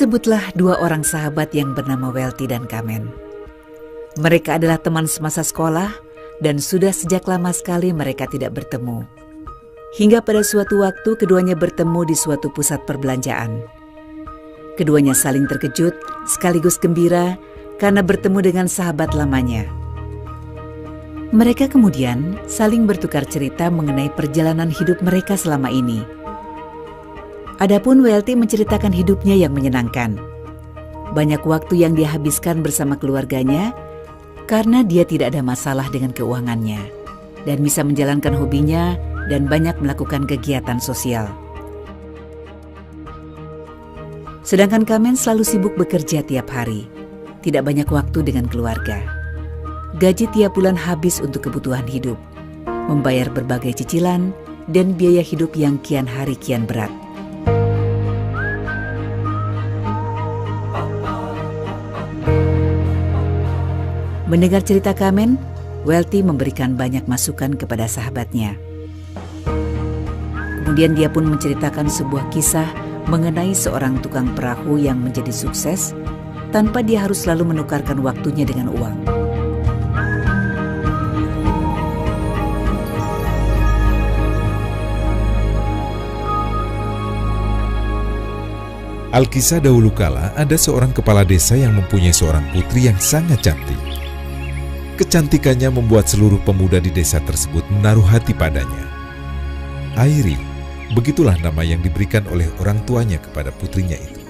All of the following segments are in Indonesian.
Sebutlah dua orang sahabat yang bernama Welty dan Kamen. Mereka adalah teman semasa sekolah dan sudah sejak lama sekali mereka tidak bertemu. Hingga pada suatu waktu keduanya bertemu di suatu pusat perbelanjaan. Keduanya saling terkejut sekaligus gembira karena bertemu dengan sahabat lamanya. Mereka kemudian saling bertukar cerita mengenai perjalanan hidup mereka selama ini. Adapun Welty menceritakan hidupnya yang menyenangkan. Banyak waktu yang dia habiskan bersama keluarganya karena dia tidak ada masalah dengan keuangannya dan bisa menjalankan hobinya dan banyak melakukan kegiatan sosial. Sedangkan Kamen selalu sibuk bekerja tiap hari, tidak banyak waktu dengan keluarga. Gaji tiap bulan habis untuk kebutuhan hidup, membayar berbagai cicilan dan biaya hidup yang kian hari kian berat. Mendengar cerita Kamen, Welty memberikan banyak masukan kepada sahabatnya. Kemudian dia pun menceritakan sebuah kisah mengenai seorang tukang perahu yang menjadi sukses tanpa dia harus selalu menukarkan waktunya dengan uang. Alkisah dahulu kala ada seorang kepala desa yang mempunyai seorang putri yang sangat cantik. Kecantikannya membuat seluruh pemuda di desa tersebut menaruh hati padanya. Airi, begitulah nama yang diberikan oleh orang tuanya kepada putrinya itu.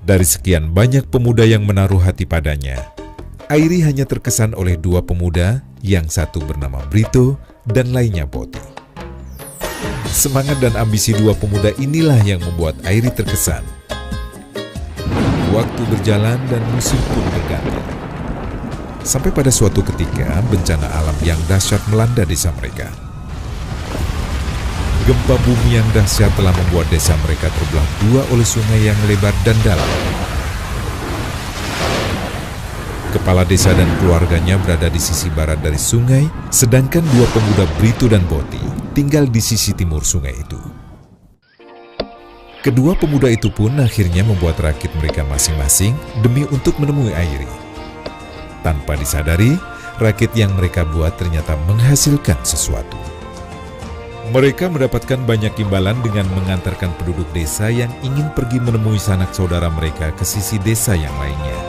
Dari sekian banyak pemuda yang menaruh hati padanya, Airi hanya terkesan oleh dua pemuda, yang satu bernama Brito dan lainnya Boti. Semangat dan ambisi dua pemuda inilah yang membuat Airi terkesan. Waktu berjalan dan musim pun berganti. Sampai pada suatu ketika bencana alam yang dahsyat melanda desa mereka. Gempa bumi yang dahsyat telah membuat desa mereka terbelah dua oleh sungai yang lebar dan dalam. Kepala desa dan keluarganya berada di sisi barat dari sungai, sedangkan dua pemuda Brito dan Boti tinggal di sisi timur sungai itu. Kedua pemuda itu pun akhirnya membuat rakit mereka masing-masing demi untuk menemui Airi. Tanpa disadari, rakit yang mereka buat ternyata menghasilkan sesuatu. Mereka mendapatkan banyak imbalan dengan mengantarkan penduduk desa yang ingin pergi menemui sanak saudara mereka ke sisi desa yang lainnya.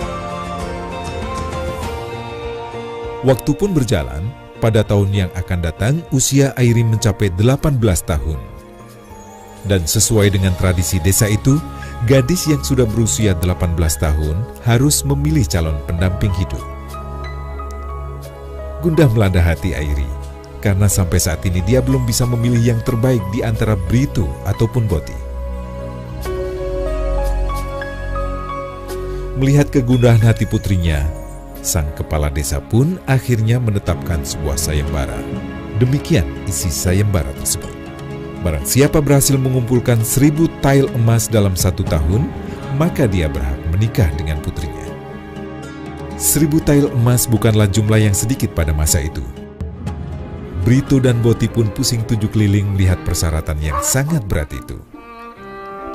Waktu pun berjalan, pada tahun yang akan datang usia Airi mencapai 18 tahun. Dan sesuai dengan tradisi desa itu, gadis yang sudah berusia 18 tahun harus memilih calon pendamping hidup. Gundah melanda hati Airi, karena sampai saat ini dia belum bisa memilih yang terbaik di antara Brito ataupun Boti. Melihat kegundahan hati putrinya, sang kepala desa pun akhirnya menetapkan sebuah sayembara. Demikian isi sayembara tersebut. Barang siapa berhasil mengumpulkan 1000 tael emas dalam 1 tahun, maka dia berhak menikah dengan putrinya. 1000 tael emas bukanlah jumlah yang sedikit pada masa itu. Brito dan Boti pun pusing 7 keliling melihat persyaratan yang sangat berat itu.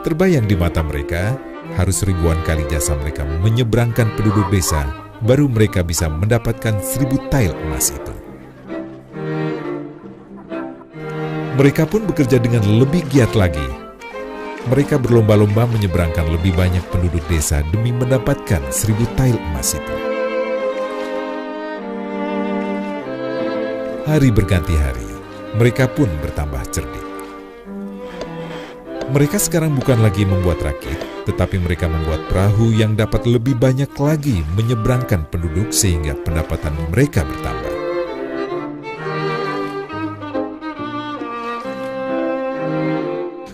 Terbayang di mata mereka, harus ribuan kali jasa mereka menyeberangkan penduduk desa, baru mereka bisa mendapatkan 1000 tael emas itu. Mereka pun bekerja dengan lebih giat lagi. Mereka berlomba-lomba menyeberangkan lebih banyak penduduk desa demi mendapatkan 1000 tael emas itu. Hari berganti hari, mereka pun bertambah cerdik. Mereka sekarang bukan lagi membuat rakit, tetapi mereka membuat perahu yang dapat lebih banyak lagi menyeberangkan penduduk sehingga pendapatan mereka bertambah.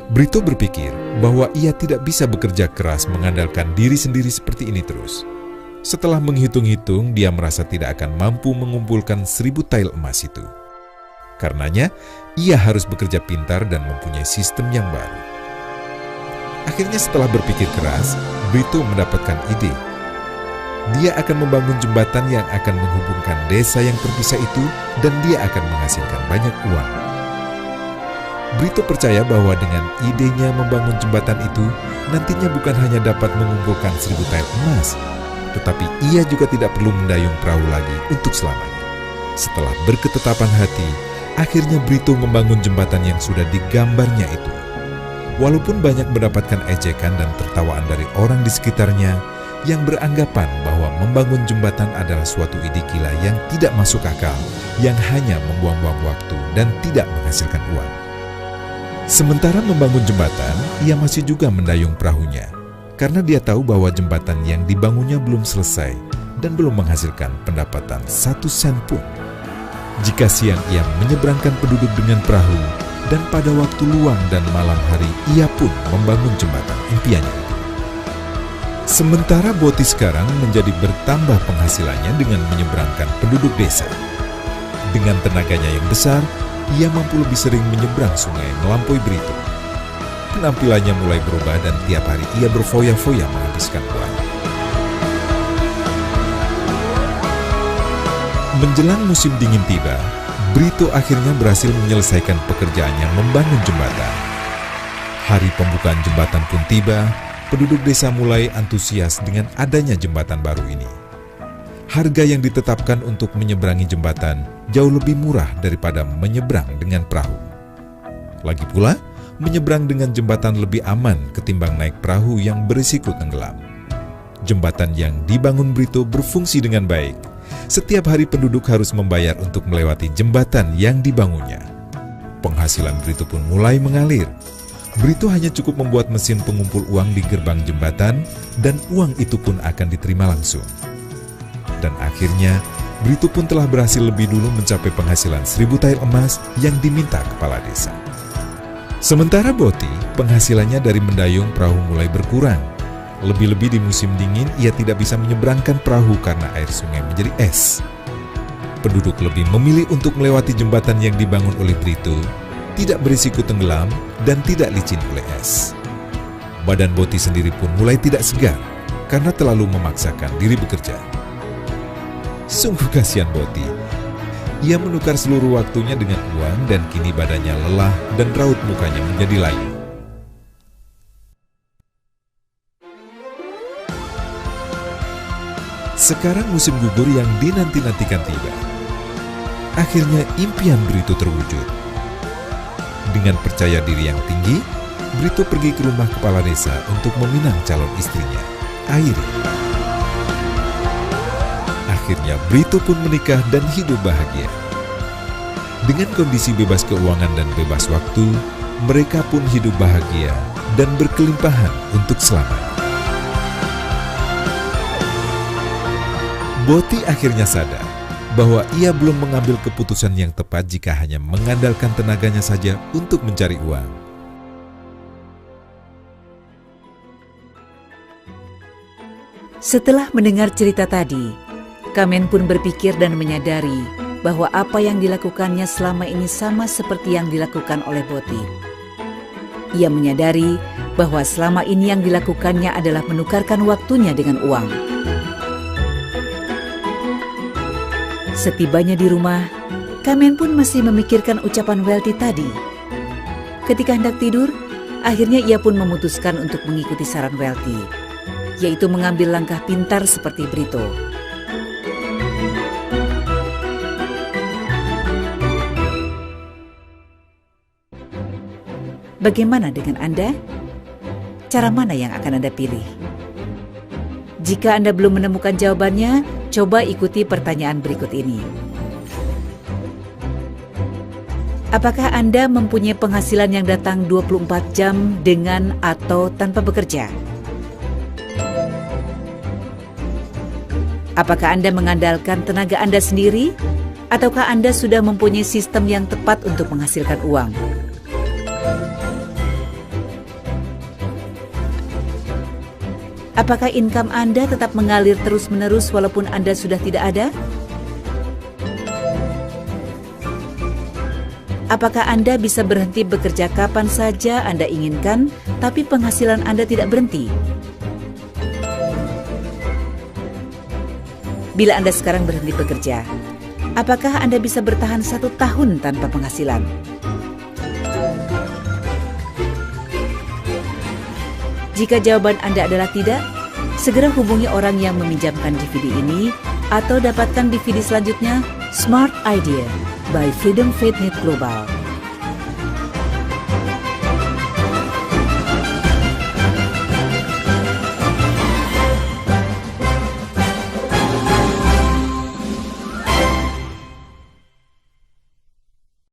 Brito berpikir bahwa ia tidak bisa bekerja keras mengandalkan diri sendiri seperti ini terus. Setelah menghitung-hitung, dia merasa tidak akan mampu mengumpulkan 1000 tael emas itu. Karenanya, ia harus bekerja pintar dan mempunyai sistem yang baru. Akhirnya setelah berpikir keras, Brito mendapatkan ide. Dia akan membangun jembatan yang akan menghubungkan desa yang terpisah itu dan dia akan menghasilkan banyak uang. Brito percaya bahwa dengan idenya membangun jembatan itu, nantinya bukan hanya dapat mengumpulkan 1000 tael emas, tetapi ia juga tidak perlu mendayung perahu lagi untuk selamanya. Setelah berketetapan hati, akhirnya Brito membangun jembatan yang sudah digambarnya itu. Walaupun banyak mendapatkan ejekan dan tertawaan dari orang di sekitarnya yang beranggapan bahwa membangun jembatan adalah suatu ide gila yang tidak masuk akal, yang hanya membuang-buang waktu dan tidak menghasilkan uang. Sementara membangun jembatan, ia masih juga mendayung perahunya, karena dia tahu bahwa jembatan yang dibangunnya belum selesai dan belum menghasilkan pendapatan 1 sen pun. Jika siang ia menyeberangkan penduduk dengan perahu, dan pada waktu luang dan malam hari ia pun membangun jembatan impiannya. Sementara Boti sekarang menjadi bertambah penghasilannya dengan menyeberangkan penduduk desa. Dengan tenaganya yang besar, ia mampu lebih sering menyeberang sungai melampaui Brito. Penampilannya mulai berubah dan tiap hari ia berfoya-foya menghabiskan uang. Menjelang musim dingin tiba, Brito akhirnya berhasil menyelesaikan pekerjaannya membangun jembatan. Hari pembukaan jembatan pun tiba, penduduk desa mulai antusias dengan adanya jembatan baru ini. Harga yang ditetapkan untuk menyeberangi jembatan jauh lebih murah daripada menyeberang dengan perahu. Lagi pula, menyeberang dengan jembatan lebih aman ketimbang naik perahu yang berisiko tenggelam. Jembatan yang dibangun Brito berfungsi dengan baik. Setiap hari penduduk harus membayar untuk melewati jembatan yang dibangunnya. Penghasilan Brito pun mulai mengalir. Brito hanya cukup membuat mesin pengumpul uang di gerbang jembatan dan uang itu pun akan diterima langsung. Dan akhirnya, Brito pun telah berhasil lebih dulu mencapai penghasilan 1000 tael emas yang diminta kepala desa. Sementara Boti, penghasilannya dari mendayung perahu mulai berkurang. Lebih-lebih di musim dingin, ia tidak bisa menyeberangkan perahu karena air sungai menjadi es. Penduduk lebih memilih untuk melewati jembatan yang dibangun oleh Brito, tidak berisiko tenggelam dan tidak licin oleh es. Badan Boti sendiri pun mulai tidak segar karena terlalu memaksakan diri bekerja. Sungguh kasihan Boti. Ia menukar seluruh waktunya dengan uang dan kini badannya lelah dan raut mukanya menjadi layu. Sekarang musim gugur yang dinanti-nantikan tiba. Akhirnya impian Brito terwujud. Dengan percaya diri yang tinggi, Brito pergi ke rumah kepala desa untuk meminang calon istrinya, Airi. Akhirnya Brito pun menikah dan hidup bahagia. Dengan kondisi bebas keuangan dan bebas waktu, mereka pun hidup bahagia dan berkelimpahan untuk selamanya. Boti akhirnya sadar bahwa ia belum mengambil keputusan yang tepat jika hanya mengandalkan tenaganya saja untuk mencari uang. Setelah mendengar cerita tadi, Kamen pun berpikir dan menyadari bahwa apa yang dilakukannya selama ini sama seperti yang dilakukan oleh Boti. Ia menyadari bahwa selama ini yang dilakukannya adalah menukarkan waktunya dengan uang. Setibanya di rumah, Kamen pun masih memikirkan ucapan Welty tadi. Ketika hendak tidur, akhirnya ia pun memutuskan untuk mengikuti saran Welty, yaitu mengambil langkah pintar seperti Brito. Bagaimana dengan Anda? Cara mana yang akan Anda pilih? Jika Anda belum menemukan jawabannya, coba ikuti pertanyaan berikut ini. Apakah Anda mempunyai penghasilan yang datang 24 jam dengan atau tanpa bekerja? Apakah Anda mengandalkan tenaga Anda sendiri? Ataukah Anda sudah mempunyai sistem yang tepat untuk menghasilkan uang? Apakah income Anda tetap mengalir terus-menerus walaupun Anda sudah tidak ada? Apakah Anda bisa berhenti bekerja kapan saja Anda inginkan, tapi penghasilan Anda tidak berhenti? Bila Anda sekarang berhenti bekerja, apakah Anda bisa bertahan 1 tahun tanpa penghasilan? Jika jawaban Anda adalah tidak, segera hubungi orang yang meminjamkan DVD ini atau dapatkan DVD selanjutnya Smart Idea by Freedom Faith Net Global.